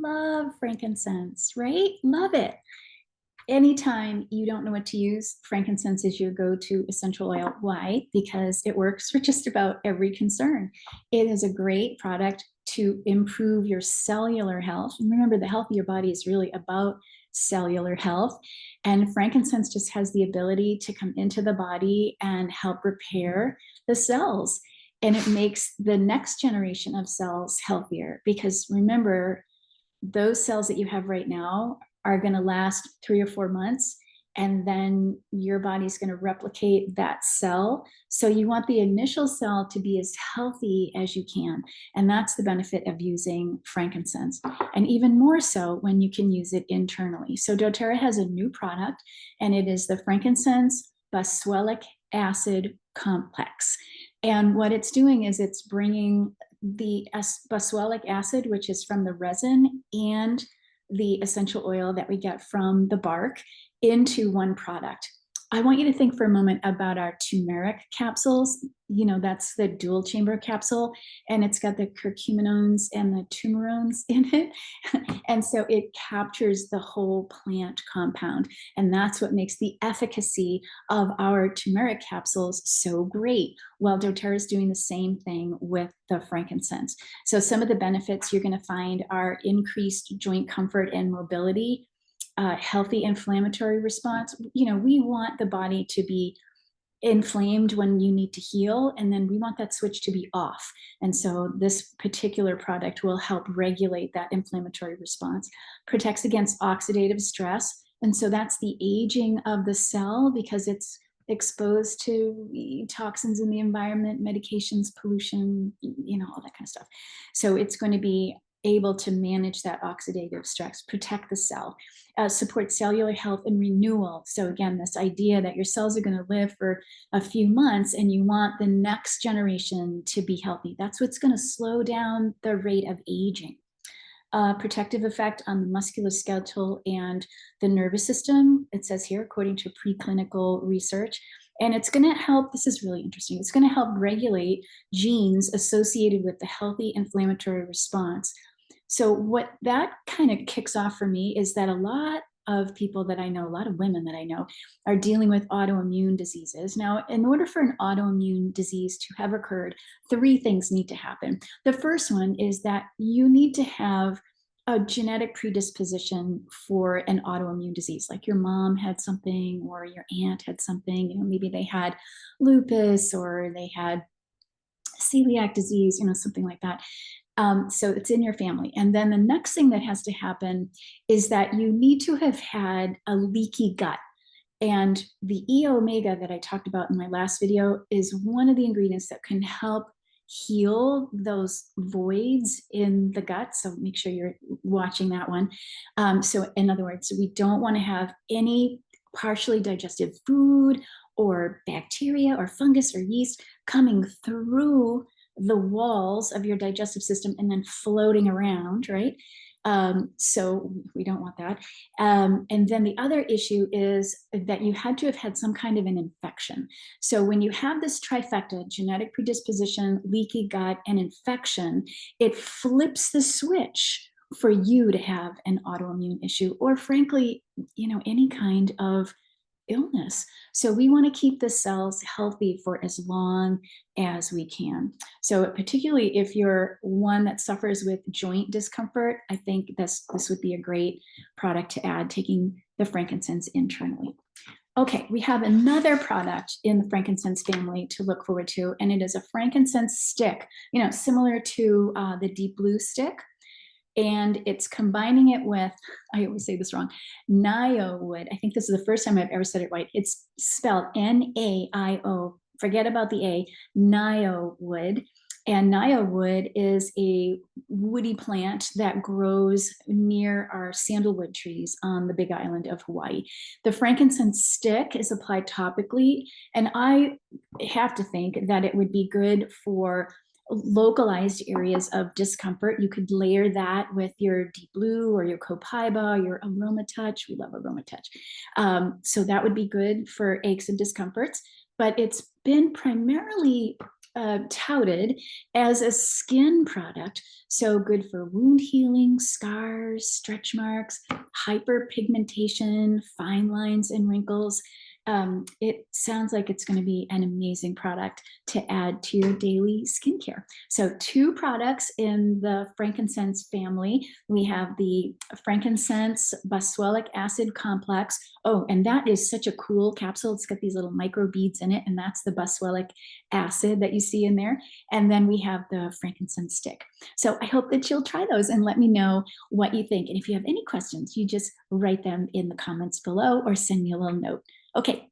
love frankincense, right? Love it. Anytime you don't know what to use, frankincense is your go-to essential oil. Why? Because it works for just about every concern. It is a great product to improve your cellular health. And remember, the health of your body is really about cellular health. And frankincense just has the ability to come into the body and help repair the cells. And it makes the next generation of cells healthier because remember, those cells that you have right now are going to last 3 or 4 months, and then your body's going to replicate that cell. So you want the initial cell to be as healthy as you can. And that's the benefit of using frankincense. And even more so when you can use it internally. So doTERRA has a new product, and it is the frankincense Boswellic acid complex. And what it's doing is it's bringing the boswellic acid, which is from the resin, and the essential oil that we get from the bark into one product. I want you to think for a moment about our turmeric capsules. You know, that's the dual chamber capsule, and it's got the curcuminones and the turmerones in it. And so it captures the whole plant compound. And that's what makes the efficacy of our turmeric capsules so great. Well, doTERRA is doing the same thing with the frankincense. So some of the benefits you're going to find are increased joint comfort and mobility, healthy inflammatory response. You know, we want the body to be inflamed when you need to heal, and then we want that switch to be off. And so this particular product will help regulate that inflammatory response, protects against oxidative stress. And so that's the aging of the cell because it's exposed to toxins in the environment, medications, pollution, you know, all that kind of stuff. So it's going to be able to manage that oxidative stress, protect the cell, support cellular health and renewal. So again, this idea that your cells are going to live for a few months and you want the next generation to be healthy. That's what's going to slow down the rate of aging. Protective effect on the musculoskeletal and the nervous system, it says here, according to preclinical research. And it's going to help, this is really interesting, it's going to help regulate genes associated with the healthy inflammatory response. So what that kind of kicks off for me is that a lot of people that I know, a lot of women that I know, are dealing with autoimmune diseases. Now, in order for an autoimmune disease to have occurred, 3 things need to happen. The first one is that you need to have a genetic predisposition for an autoimmune disease, like your mom had something or your aunt had something, you know, maybe they had lupus or they had celiac disease, you know, something like that. So it's in your family. And then the next thing that has to happen is that you need to have had a leaky gut. And the E omega that I talked about in my last video is one of the ingredients that can help heal those voids in the gut. So make sure you're watching that one. So in other words, we don't want to have any partially digested food or bacteria or fungus or yeast coming through the walls of your digestive system and then floating around, right? So we don't want that. And then the other issue is that you had to have had some kind of an infection. So when you have this trifecta, genetic predisposition, leaky gut, and infection, it flips the switch for you to have an autoimmune issue, or frankly, you know, any kind of illness. So we want to keep the cells healthy for as long as we can. So particularly if you're one that suffers with joint discomfort, I think this would be a great product to add, taking the frankincense internally. Okay, we have another product in the frankincense family to look forward to, and it is a frankincense stick, you know, similar to the deep blue stick. And it's combining it with, I always say this wrong, Naio wood. I think this is the first time I've ever said it right. It's spelled N-A-I-O. Forget about the A, Naio wood. And Naio wood is a woody plant that grows near our sandalwood trees on the Big Island of Hawaii. The frankincense stick is applied topically, and I have to think that it would be good for localized areas of discomfort. You could layer that with your deep blue or your copaiba, your aroma touch. We love aroma touch. So that would be good for aches and discomforts, but it's been primarily touted as a skin product. So good for wound healing, scars, stretch marks, hyperpigmentation, fine lines and wrinkles. It sounds like it's going to be an amazing product to add to your daily skincare. So 2 products in the frankincense family. We have the frankincense Boswellic acid complex. Oh, and that is such a cool capsule. It's got these little micro beads in it, and that's the Boswellic acid that you see in there. And then we have the frankincense stick. So I hope that you'll try those and let me know what you think. And if you have any questions, you just write them in the comments below or send me a little note. Okay,